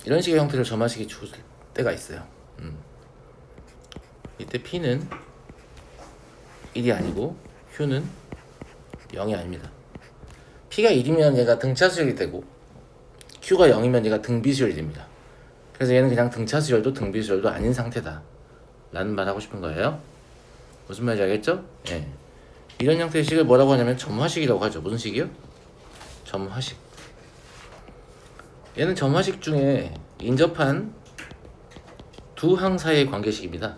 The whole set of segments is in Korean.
이런 식의 형태를 점화식이 줄 때가 있어요. 이때 P는 1이 아니고 Q는 0이 아닙니다. P가 1이면 얘가 등차 수열이 되고 Q가 0이면 얘가 등비 수열이 됩니다. 그래서 얘는 그냥 등차 수열도 등비 수열도 아닌 상태다 라는 말 하고 싶은 거예요. 무슨 말인지 알겠죠? 예. 이런 형태의 식을 뭐라고 하냐면 점화식이라고 하죠. 무슨 식이요? 점화식. 얘는 점화식 중에 인접한 두 항 사이의 관계식입니다.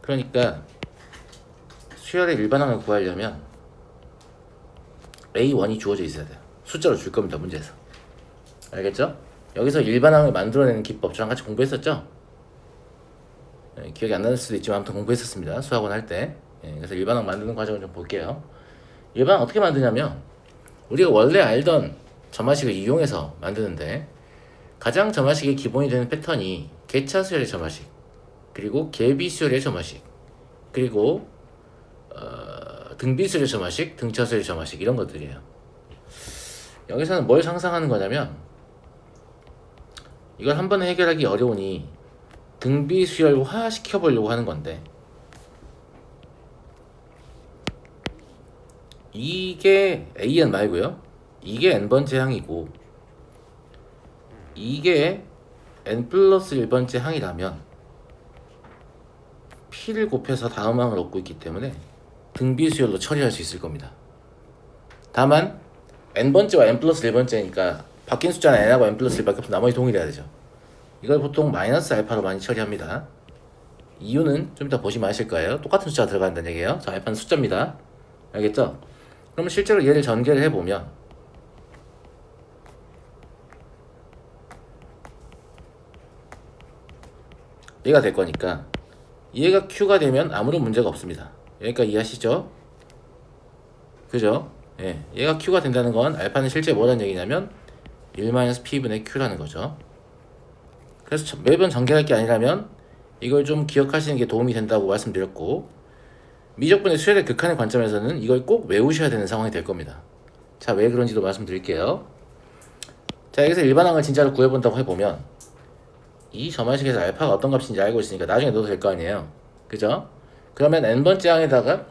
그러니까 수열의 일반항을 구하려면 A1이 주어져 있어야 돼요. 숫자로 줄 겁니다. 문제에서. 알겠죠? 여기서 일반항을 만들어내는 기법 저랑 같이 공부했었죠? 예, 기억이 안 날 수도 있지만 아무튼 공부했었습니다. 수학원 할 때. 예, 그래서 일반항 만드는 과정을 좀 볼게요. 일반항 어떻게 만드냐면 우리가 원래 알던 점화식을 이용해서 만드는데 가장 점화식의 기본이 되는 패턴이 개차수열의 점화식, 그리고 개비수열의 점화식, 그리고 등비수열의 점화식, 등차수열의 점화식 이런 것들이에요. 여기서는 뭘 상상하는 거냐면 이걸 한 번에 해결하기 어려우니 등비수열화 시켜보려고 하는 건데 이게 AN 말고요. 이게 n번째 항이고 이게 n 플러스 1번째 항이라면 P를 곱해서 다음 항을 얻고 있기 때문에 등비수열로 처리할 수 있을 겁니다. 다만 n번째와 n 플러스 1번째니까 바뀐 숫자는 n하고 n 플러스 1밖에 없어 나머지 동일해야 되죠. 이걸 보통 마이너스 알파로 많이 처리합니다. 이유는 좀 이따 보시면 아실 거예요. 똑같은 숫자가 들어간다는 얘기예요. 자, 알파는 숫자입니다. 알겠죠? 그럼 실제로 얘를 전개를 해보면 얘가 될 거니까 얘가 Q가 되면 아무런 문제가 없습니다. 여기까지 이해하시죠? 그죠? 예, 얘가 Q가 된다는 건 알파는 실제 뭐라는 얘기냐면 1-P분의 Q라는 거죠. 그래서 매번 전개할 게 아니라면 이걸 좀 기억하시는 게 도움이 된다고 말씀드렸고 미적분의 수열의 극한의 관점에서는 이걸 꼭 외우셔야 되는 상황이 될 겁니다. 자, 왜 그런지도 말씀드릴게요. 자, 여기서 일반항을 진짜로 구해본다고 해보면 이 점화식에서 알파가 어떤 값인지 알고 있으니까 나중에 넣어도 될 거 아니에요. 그죠? 그러면 n번째 항에다가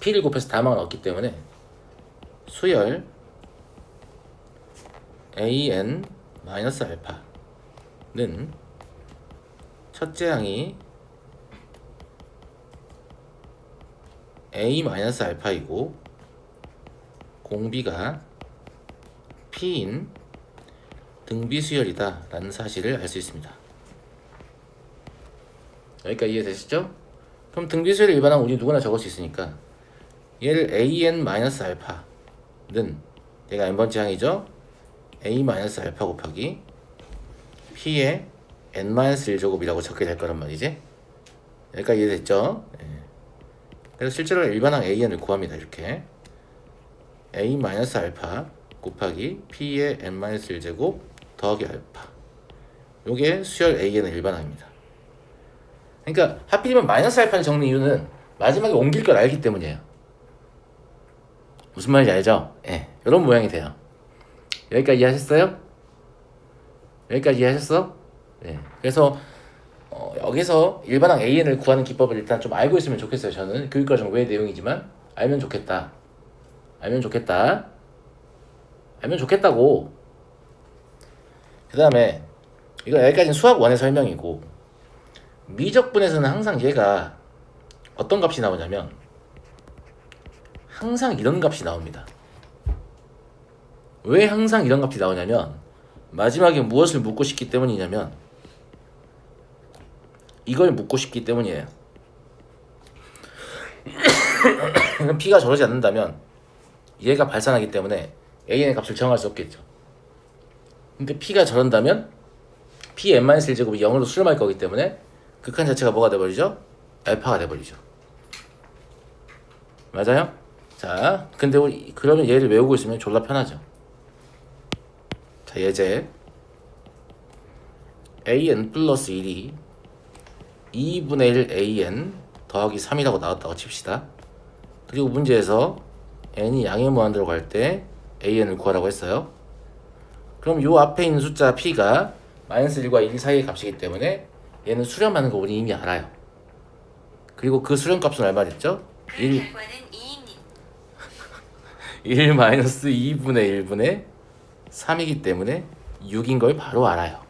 P를 곱해서 다항을 얻기 때문에 수열 AN 마이너스 알파는 첫째 항이 A 마이너스 알파이고 공비가 P인 등비수열이다 라는 사실을 알 수 있습니다. 여기까지 이해되시죠? 그럼 등비수열의 일반항 우리 누구나 적을 수 있으니까 얘를 an-알파는 얘가 n번째 항이죠? a-알파 곱하기 p의 n-1제곱이라고 적게 될 거란 말이지. 여기까지 이해됐죠? 예. 그래서 실제로 일반항 an을 구합니다. 이렇게 a-알파 곱하기 p의 n-1제곱 더하기 알파. 요게 수열 AN의 일반항입니다. 그러니까 하필이면 마이너스 알파를 적는 이유는 마지막에 옮길 걸 알기 때문이에요. 무슨 말인지 알죠? 예, 이런 모양이 돼요. 여기까지 이해하셨어요? 여기까지 이해하셨어? 예. 그래서 여기서 일반항 AN을 구하는 기법을 일단 좀 알고 있으면 좋겠어요. 저는 교육과정 외 내용이지만 알면 좋겠다. 알면 좋겠다. 알면 좋겠다고. 그 다음에 이거 여기까지는 수학 1의 설명이고 미적분에서는 항상 얘가 어떤 값이 나오냐면 항상 이런 값이 나옵니다. 왜 항상 이런 값이 나오냐면 마지막에 무엇을 묻고 싶기 때문이냐면 이걸 묻고 싶기 때문이에요. P가 저러지 않는다면 얘가 발산하기 때문에 AN의 값을 정할 수 없겠죠. 근데 P가 저런다면 P n-1제곱이 0으로 수렴할 거기 때문에 극한 자체가 뭐가 돼버리죠? 알파가 돼버리죠. 맞아요? 자, 근데 우리 그러면 얘를 외우고 있으면 졸라 편하죠. 자, 예제 an 플러스 1이 2분의 1 an 더하기 3이라고 나왔다고 칩시다. 그리고 문제에서 n이 양의 무한대로 갈 때 an을 구하라고 했어요. 그럼 요 앞에 있는 숫자 p가 마이너스 1과 1 사이의 값이기 때문에 얘는 수렴하는 거 우리 이미 알아요. 그리고 그 수렴값은 얼마 됐죠? 1 마이너스 2분의 1분의 3이기 때문에 6인 걸 바로 알아요.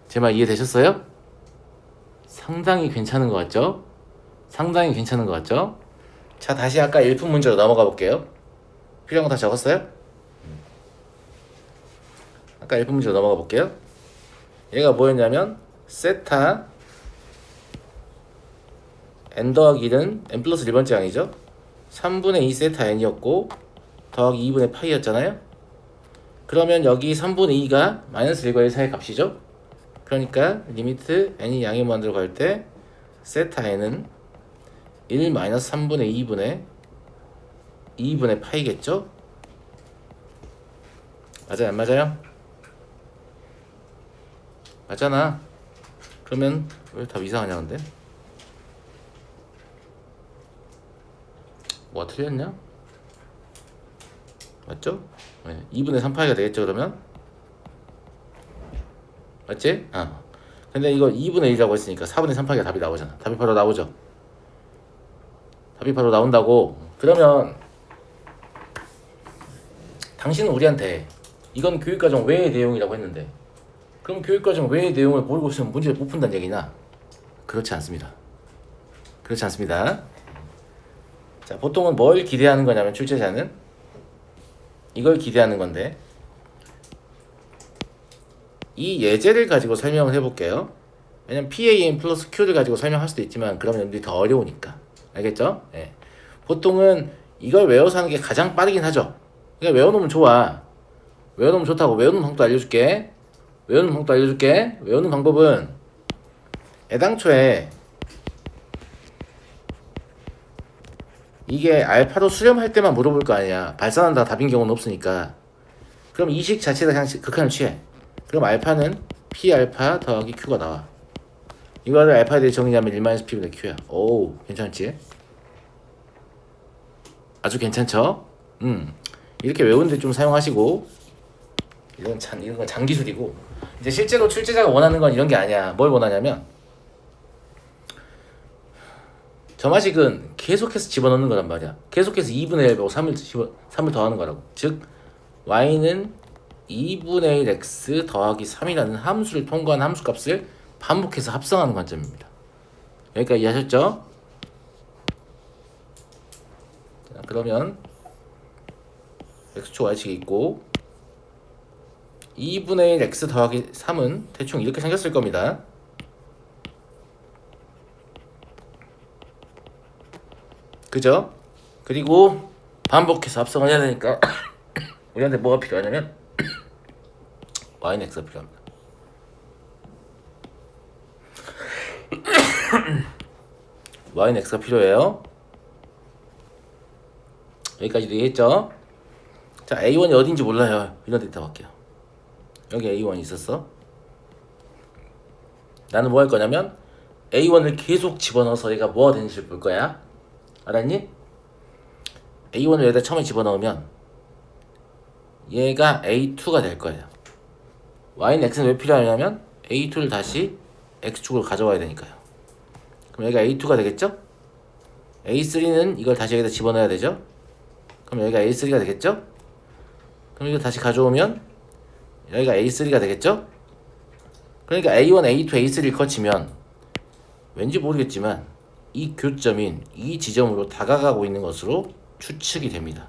제 말 이해되셨어요? 상당히 괜찮은 것 같죠? 상당히 괜찮은 것 같죠? 자, 다시 아까 1품 문제로 넘어가 볼게요. 필요한 거 다 적었어요? 아까 1품 문제로 넘어가 볼게요. 얘가 뭐였냐면 세타 n 더하기 1은 n 플러스 1번째 항이죠. 3분의 2 세타 n이었고 더하기 2분의 파이였잖아요. 그러면 여기 3분의 2가 마이너스 1과 1 사이의 값이죠. 그러니까 리미트 n이 양의 무한대로 갈 때 세타 n은 1 마이너스 3분의 2분의 파이겠죠. 맞아요, 안 맞아요? 맞잖아. 그러면 왜 답 이상하냐 근데? 뭐가 틀렸냐? 맞죠? 네. 2분의 3파이가 되겠죠 그러면? 맞지? 근데 이거 2분의 1이라고 했으니까 4분의 3파이가 답이 나오잖아. 답이 바로 나오죠. 답이 바로 나온다고. 그러면 당신은 우리한테 이건 교육과정 외의 내용이라고 했는데 그럼 교육과정 외의 내용을 모르고 있으면 문제를 못 푼다는 얘기나? 그렇지 않습니다. 그렇지 않습니다. 자, 보통은 뭘 기대하는 거냐면 출제자는 이걸 기대하는 건데 이 예제를 가지고 설명을 해볼게요. 왜냐면 PAM 플러스 Q를 가지고 설명할 수도 있지만 그러면 여러분들이 더 어려우니까. 알겠죠? 예. 보통은 이걸 외워서 하는 게 가장 빠르긴 하죠. 그러니까 외워놓으면 좋아. 외워놓으면 좋다고. 외우는 방법도 알려줄게. 외우는 방법은 애당초에 이게 알파로 수렴할 때만 물어볼 거 아니야. 발산한다가 답인 경우는 없으니까. 그럼 이 식 자체가 그냥 극한을 취해. 그럼 알파는 P알파 더하기 Q가 나와. 이거를 알파에 대해 정의하면 1-P분의 Q야. 오, 괜찮지? 아주 괜찮죠? 이렇게 외우는데 좀 사용하시고 이건 장기술이고 이제 실제로 출제자가 원하는 건 이런 게 아니야. 뭘 원하냐면 점화식은 계속해서 집어넣는 거란 말이야. 계속해서 2분의 1하고 3을 더하는 거라고. 즉 y는 2분의 1 x 더하기 3이라는 함수를 통과한 함수값을 반복해서 합성하는 관점입니다. 여기까지 이해하셨죠? 자, 그러면 x축 y축이 있고 2분의 1 x 더하기 3은 대충 이렇게 생겼을 겁니다. 그죠? 그리고 반복해서 합성을 해야 되니까 우리한테 뭐가 필요하냐면 y는 x가 필요합니다. y는 x가 필요해요. 여기까지 이해했죠? 자, A1이 어딘지 몰라요. 이런 데이터 갈게요. 여기 A1이 있었어. 나는 뭐 할 거냐면 A1을 계속 집어넣어서 얘가 뭐가 되는지를 볼 거야. 알았니? A1을 여기다 처음에 집어넣으면 얘가 A2가 될 거예요. Y는 X는 왜 필요하냐면 A2를 다시 X축으로 가져와야 되니까요. 그럼 여기가 A2가 되겠죠? A3는 이걸 다시 여기다 집어넣어야 되죠? 그럼 여기가 A3가 되겠죠? 그럼 이거 다시 가져오면 여기가 A3가 되겠죠? 그러니까 A1, A2, A3를 거치면 왠지 모르겠지만 이 교점인 이 지점으로 다가가고 있는 것으로 추측이 됩니다.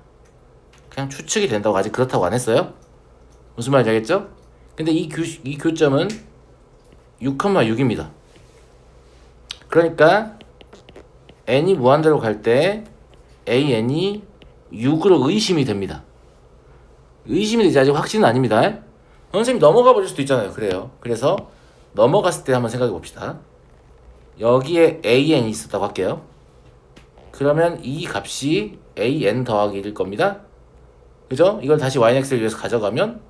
그냥 추측이 된다고 아직 그렇다고 안 했어요? 무슨 말인지 알겠죠? 근데 이 교점은 6,6입니다. 그러니까 n이 무한대로 갈 때 an이 6으로 의심이 됩니다. 의심이 되지 아직 확신은 아닙니다. 선생님 넘어가 버릴 수도 있잖아요. 그래요. 그래서 넘어갔을 때 한번 생각해 봅시다. 여기에 an이 있었다고 할게요. 그러면 이 값이 an 더하기 1일 겁니다. 그죠? 이걸 다시 yx를 위해서 가져가면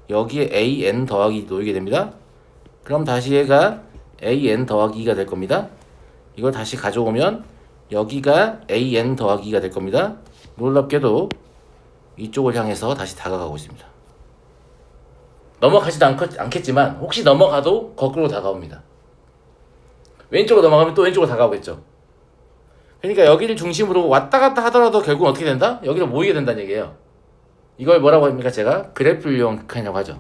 여기에 an 더하기 2 놓이게 됩니다. 그럼 다시 얘가 an 더하기 2가 될 겁니다. 이걸 다시 가져오면 여기가 an 더하기 2가 될 겁니다. 놀랍게도 이쪽을 향해서 다시 다가가고 있습니다. 넘어가지도 않겠지만 혹시 넘어가도 거꾸로 다가옵니다. 왼쪽으로 넘어가면 또 왼쪽으로 다가오겠죠. 그러니까 여기를 중심으로 왔다 갔다 하더라도 결국은 어떻게 된다? 여기로 모이게 된다는 얘기예요. 이걸 뭐라고 합니까? 제가 그래플 유형 극한이라고 하죠.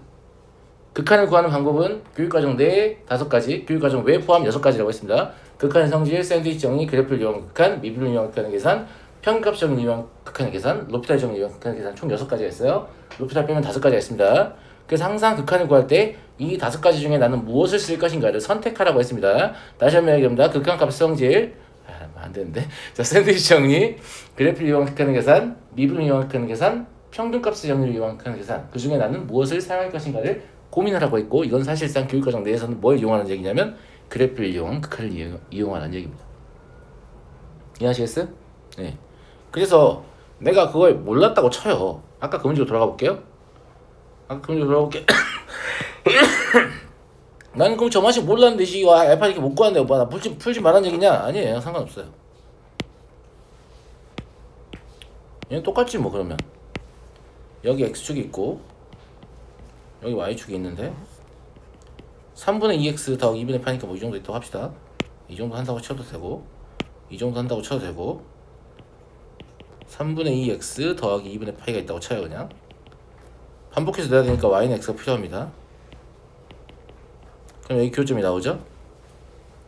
극한을 구하는 방법은 교육과정 내 5가지, 교육과정 외 포함 6가지라고 했습니다. 극한의 성질, 샌드위치 정리, 그래플 유형 극한, 미분 유형 극한의 계산, 평값 정리 유형 극한의 계산, 로피탈 정리 유형 극한의 계산 총 6가지가 있어요. 로피탈 빼면 5가지가 있습니다. 그래서 항상 극한을 구할 때 이 5가지 중에 나는 무엇을 쓸 것인가를 선택하라고 했습니다. 다시 한번 얘기합니다. 극한값 성질, 안 되는데. 자, 샌드위치 정리, 그래플 유형 극한의 계산, 미분 유형 극한의 계산, 평균값의 정리를 이용하는 계산, 그 중에 나는 무엇을 사용할 것인가를 고민하라고 했고, 이건 사실상 교육과정 내에서는 뭘 이용하는 얘기냐면 그래프를 이용한 극한을 이용하는 얘기입니다. 이해하시겠어요? 네. 그래서 내가 그걸 몰랐다고 쳐요. 아까 그 문제로 돌아가 볼게요. 나는 그럼 저 맛이 몰랐는데 이거 알파 이렇게 못 구하는데 오빠 나 풀지 말란 얘기냐? 아니에요. 상관없어요. 얘는 똑같지 뭐. 그러면 여기 x축이 있고 여기 y축이 있는데 3분의 2x 더하기 2분의 파니까 뭐 이 정도 있다고 합시다. 이 정도 한다고 쳐도 되고 이 정도 한다고 쳐도 되고 3분의 2x 더하기 2분의 파이가 있다고 쳐요. 그냥 반복해서 내야 되니까 y는 x가 필요합니다. 그럼 여기 교점이 나오죠?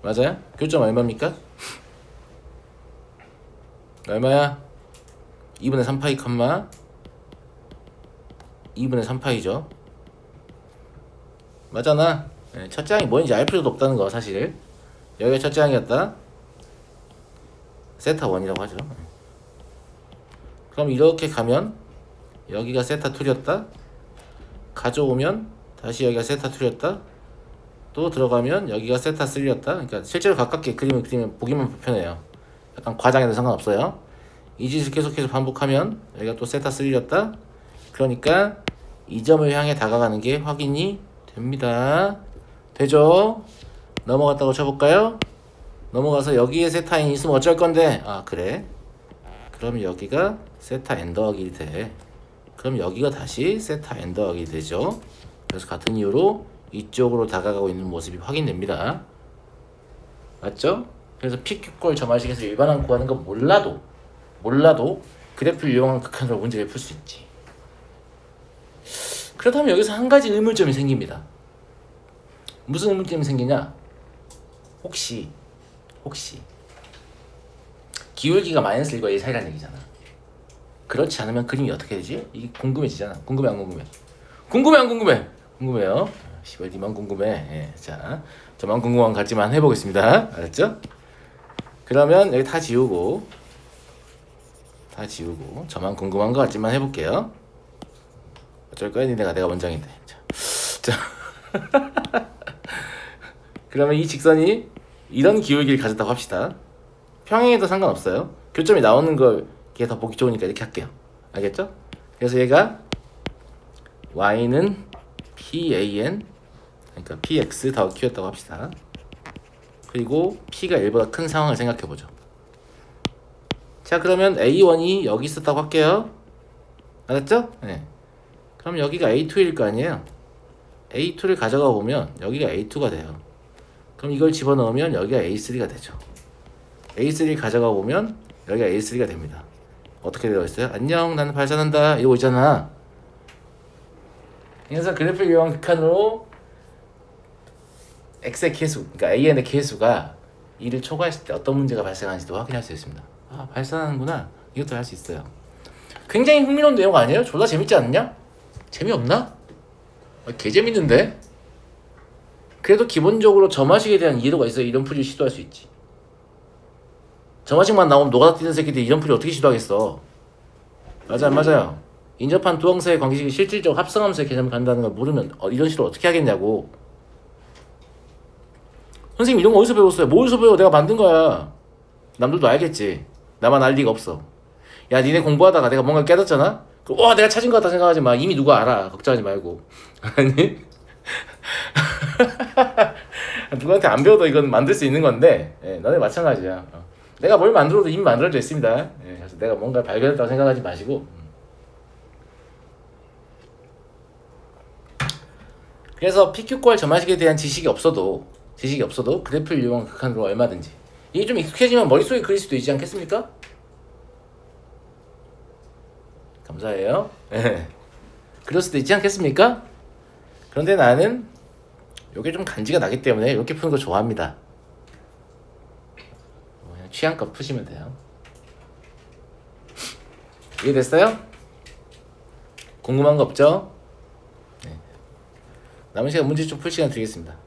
맞아요? 교점 얼마입니까? 얼마야? 2분의 3파이 컴마 2분의 3파이죠. 맞잖아. 네, 첫째 항이 뭔지 알 필요도 없다는 거 사실. 여기가 첫째 항이었다. 세타 1이라고 하죠. 그럼 이렇게 가면 여기가 세타 2였다. 가져오면 다시 여기가 세타 2였다. 또 들어가면 여기가 세타 3였다. 그러니까 실제로 가깝게 그림을 그리면 보기만 불편해요. 약간 과장해도 상관없어요. 이 짓을 계속해서 반복하면 여기가 또 세타 3였다. 그러니까 이 점을 향해 다가가는 게 확인이 됩니다. 되죠? 넘어갔다고 쳐볼까요? 넘어가서 여기에 세타인이 있으면 어쩔 건데, 아 그래? 그럼 여기가 세타 n 더하기 1이 돼. 그럼 여기가 다시 세타 n 더하기 1이 되죠. 그래서 같은 이유로 이쪽으로 다가가고 있는 모습이 확인됩니다. 맞죠? 그래서 PQ골 점화식에서 일반항 구하는 거 몰라도 그래프를 이용한 극한으로 문제를 풀 수 있지. 그렇다면 여기서 한 가지 의문점이 생깁니다. 무슨 의문점이 생기냐? 혹시 기울기가 마이너스 1과 1 사이라는 얘기잖아. 그렇지 않으면 그림이 어떻게 되지? 이게 궁금해지잖아. 궁금해 안 궁금해? 궁금해 안 궁금해? 궁금해요. 씨발 니만 궁금해. 예, 자, 저만 궁금한 것 같지만 해보겠습니다. 알았죠? 그러면 여기 다 지우고 저만 궁금한 것 같지만 해볼게요. 어쩔 거야 내가 원장인데. 자. 그러면 이 직선이 이런 기울기를 가졌다고 합시다. 평행해도 상관없어요. 교점이 나오는 걸 이게 더 보기 좋으니까 이렇게 할게요. 알겠죠? 그래서 얘가 y는 pan 그러니까 px 더하기 q였다고 합시다. 그리고 p가 1보다 큰 상황을 생각해보죠. 자, 그러면 a1이 여기 있었다고 할게요. 알았죠? 네. 그럼 여기가 a2일 거 아니에요. a2를 가져가 보면 여기가 a2가 돼요. 그럼 이걸 집어넣으면 여기가 a3가 되죠. a3를 가져가 보면 여기가 a3가 됩니다. 어떻게 되어 있어요? 안녕, 나는 발산한다. 이거 있잖아. 그래서 그래프를 이용한 극한으로 x의 개수, 그러니까 an의 개수가 2를 초과했을 때 어떤 문제가 발생하는지도 확인할 수 있습니다. 아, 발산하는구나. 이것도 할 수 있어요. 굉장히 흥미로운 내용 아니에요? 졸라 재밌지 않냐? 재미없나? 개 재밌는데? 그래도 기본적으로 점화식에 대한 이해도가 있어야 이런 풀이를 시도할 수 있지. 점화식만 나오면 노가다 뛰는 새끼들이 이런 풀이 어떻게 시도하겠어? 맞아요. 인접한 두 항사의 관계식이 실질적 합성함수의 개념을 갖는다는 걸 모르면 이런 식으로 어떻게 하겠냐고. 선생님 이런 거 어디서 배웠어요? 어디서 배워? 내가 만든 거야. 남들도 알겠지. 나만 알 리가 없어. 야, 니네 공부하다가 내가 뭔가 깨닫잖아? 와, 내가 찾은 것 같다 생각하지 마. 이미 누가 알아. 걱정하지 말고. 아니? 누구한테 안 배워도 이건 만들 수 있는 건데, 예, 너네 마찬가지야. 내가 뭘 만들어도 이미 만들어져 있습니다. 예, 그래서 내가 뭔가 발견했다고 생각하지 마시고. 그래서 PQQR 점화식에 대한 지식이 없어도 그래프를 이용한 극한으로 얼마든지 이게 좀 익숙해지면 머릿속에 그릴 수도 있지 않겠습니까? 감사해요. 예. 그럴 수도 있지 않겠습니까? 그런데 나는 요게 좀 간지가 나기 때문에 이렇게 푸는 거 좋아합니다. 그냥 취향껏 푸시면 돼요. 이해됐어요? 궁금한 거 없죠? 네. 남은 시간 문제 좀 풀 시간 드리겠습니다.